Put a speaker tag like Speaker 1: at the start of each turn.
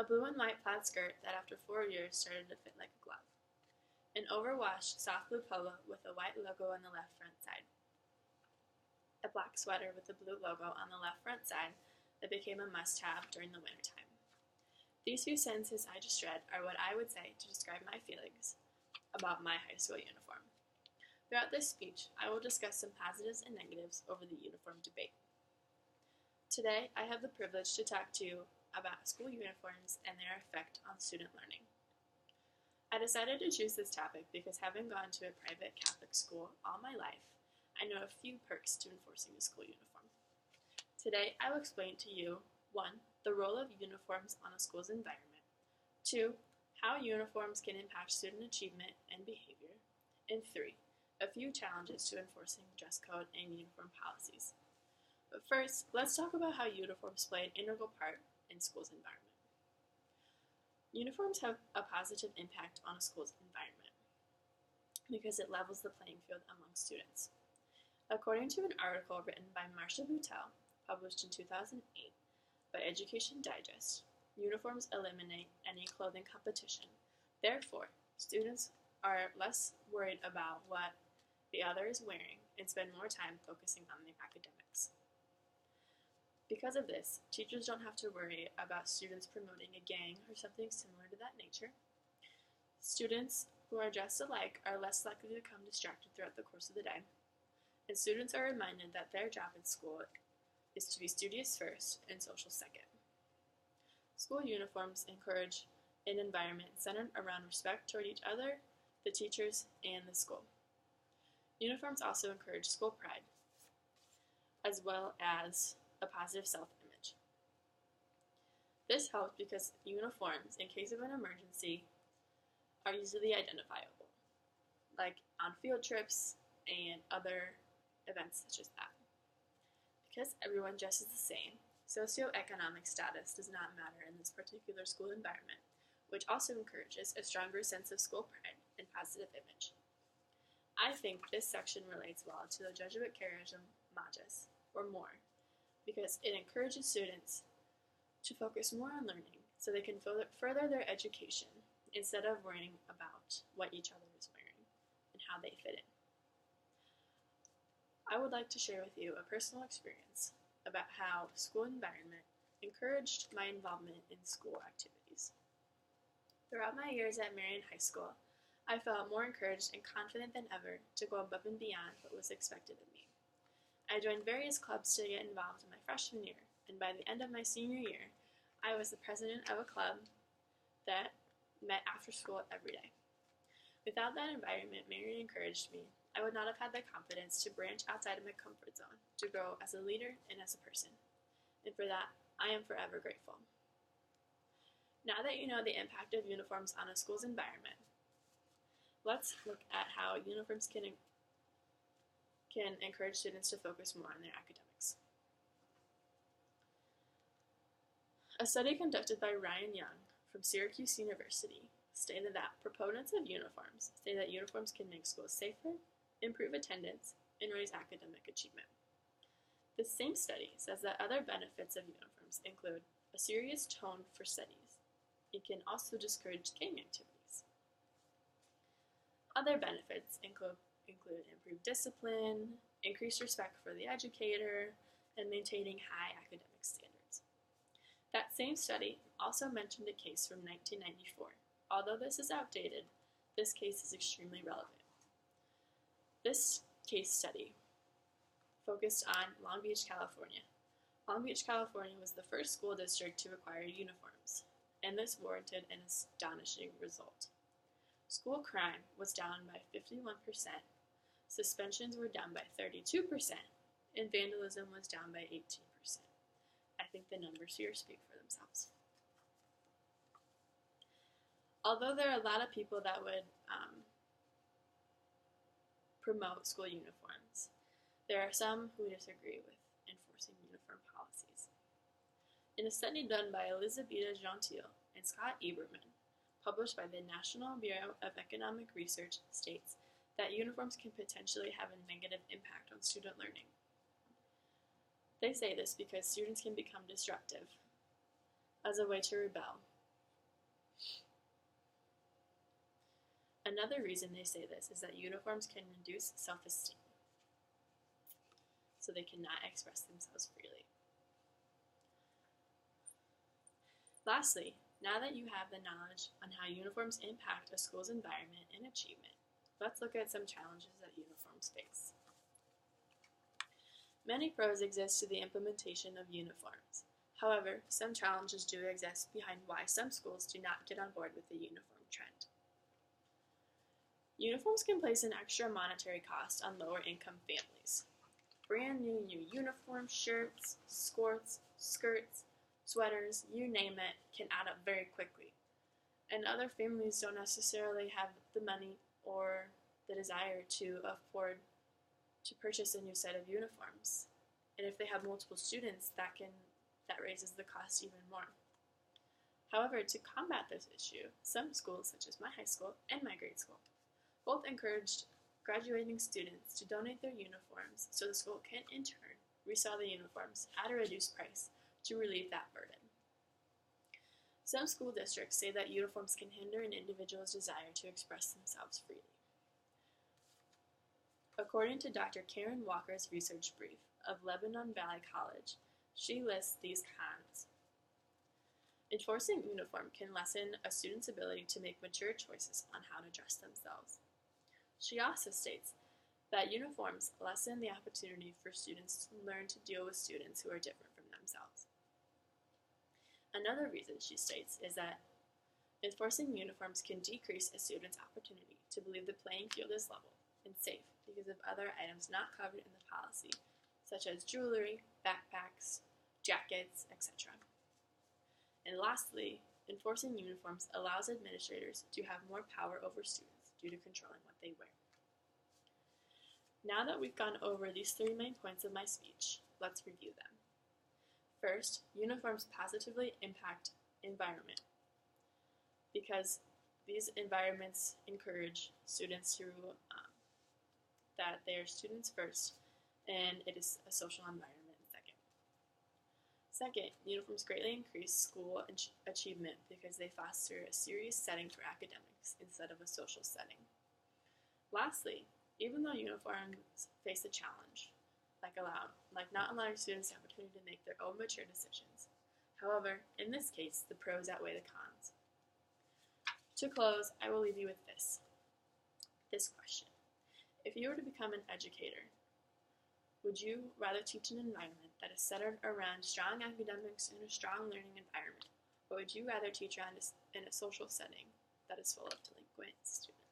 Speaker 1: a blue and white plaid skirt that after 4 years started to fit like a glove, an overwashed soft blue polo with a white logo on the left front side, a black sweater with the blue logo on the left front side that became a must-have during the wintertime. These few sentences I just read are what I would say to describe my feelings about my high school uniform. Throughout this speech, I will discuss some positives and negatives over the uniform debate. Today, I have the privilege to talk to you about school uniforms and their effect on student learning. I decided to choose this topic because having gone to a private Catholic school all my life, I know a few perks to enforcing a school uniform. Today, I will explain to you 1. The role of uniforms on a school's environment, 2. How uniforms can impact student achievement and behavior, and 3. A few challenges to enforcing dress code and uniform policies. But first, let's talk about how uniforms play an integral part in school's environment. Uniforms have a positive impact on a school's environment because it levels the playing field among students. According to an article written by Marcia Boutel, published in 2008 by Education Digest, uniforms eliminate any clothing competition. Therefore, students are less worried about what the other is wearing and spend more time focusing on their academics. Because of this, teachers don't have to worry about students promoting a gang or something similar to that nature. Students who are dressed alike are less likely to become distracted throughout the course of the day, and students are reminded that their job in school is to be studious first and social second. School uniforms encourage an environment centered around respect toward each other, the teachers, and the school. Uniforms also encourage school pride, as well as a positive self-image. This helps because uniforms, in case of an emergency, are easily identifiable, like on field trips and other events such as that. Because everyone dresses the same, socioeconomic status does not matter in this particular school environment, which also encourages a stronger sense of school pride and positive image. I think this section relates well to the Jesuit Charism Magis, or more, because it encourages students to focus more on learning so they can further their education instead of worrying about what each other is wearing and how they fit in. I would like to share with you a personal experience about how school environment encouraged my involvement in school activities. Throughout my years at Marian High School, I felt more encouraged and confident than ever to go above and beyond what was expected of me. I joined various clubs to get involved in my freshman year, and by the end of my senior year, I was the president of a club that met after school every day. Without that environment Marian encouraged me, I would not have had the confidence to branch outside of my comfort zone, to grow as a leader and as a person. And for that, I am forever grateful. Now that you know the impact of uniforms on a school's environment, let's look at how uniforms can encourage students to focus more on their academics. A study conducted by Ryan Young from Syracuse University stated that proponents of uniforms say that uniforms can make schools safer, improve attendance, and raise academic achievement. The same study says that other benefits of uniforms include a serious tone for studies. It can also discourage gang activities. Other benefits include improved discipline, increased respect for the educator, and maintaining high academic standards. That same study also mentioned a case from 1994. Although this is outdated, this case is extremely relevant. This case study focused on Long Beach, California. Long Beach, California was the first school district to require uniforms, and this warranted an astonishing result. School crime was down by 51%, suspensions were down by 32%, and vandalism was down by 18%. I think the numbers here speak for themselves. Although there are a lot of people that would promote school uniforms, there are some who disagree with enforcing uniform policies. In a study done by Elizabeth Gentile and Scott Eberman, published by the National Bureau of Economic Research, states that uniforms can potentially have a negative impact on student learning. They say this because students can become disruptive as a way to rebel, Another reason they say this is that uniforms can reduce self-esteem, so they cannot express themselves freely. Lastly, now that you have the knowledge on how uniforms impact a school's environment and achievement, let's look at some challenges that uniforms face. Many pros exist to the implementation of uniforms. However, some challenges do exist behind why some schools do not get on board with the uniform trend. Uniforms can place an extra monetary cost on lower income families. Brand new uniforms, shirts, skirts, sweaters, you name it, can add up very quickly. And other families don't necessarily have the money or the desire to afford to purchase a new set of uniforms. And if they have multiple students, that raises the cost even more. However, to combat this issue, some schools, such as my high school and my grade school, both encouraged graduating students to donate their uniforms so the school can, in turn, resell the uniforms at a reduced price to relieve that burden. Some school districts say that uniforms can hinder an individual's desire to express themselves freely. According to Dr. Karen Walker's research brief of Lebanon Valley College, she lists these cons. Enforcing uniform can lessen a student's ability to make mature choices on how to dress themselves. She also states that uniforms lessen the opportunity for students to learn to deal with students who are different from themselves. Another reason she states is that enforcing uniforms can decrease a student's opportunity to believe the playing field is level and safe because of other items not covered in the policy, such as jewelry, backpacks, jackets, etc. And lastly, enforcing uniforms allows administrators to have more power over students due to controlling what they wear. Now that we've gone over these 3 main points of my speech, let's review them. First, uniforms positively impact environment because these environments encourage students to that they are students first, and it is a social environment second. Second, uniforms greatly increase school achievement because they foster a serious setting for academics instead of a social setting. Lastly, even though uniforms face a challenge, like not allowing students the opportunity to make their own mature decisions. However, in this case, the pros outweigh the cons. To close, I will leave you with this question. If you were to become an educator, would you rather teach an environment that is centered around strong academics and a strong learning environment, or would you rather teach in a social setting that is full of delinquent students?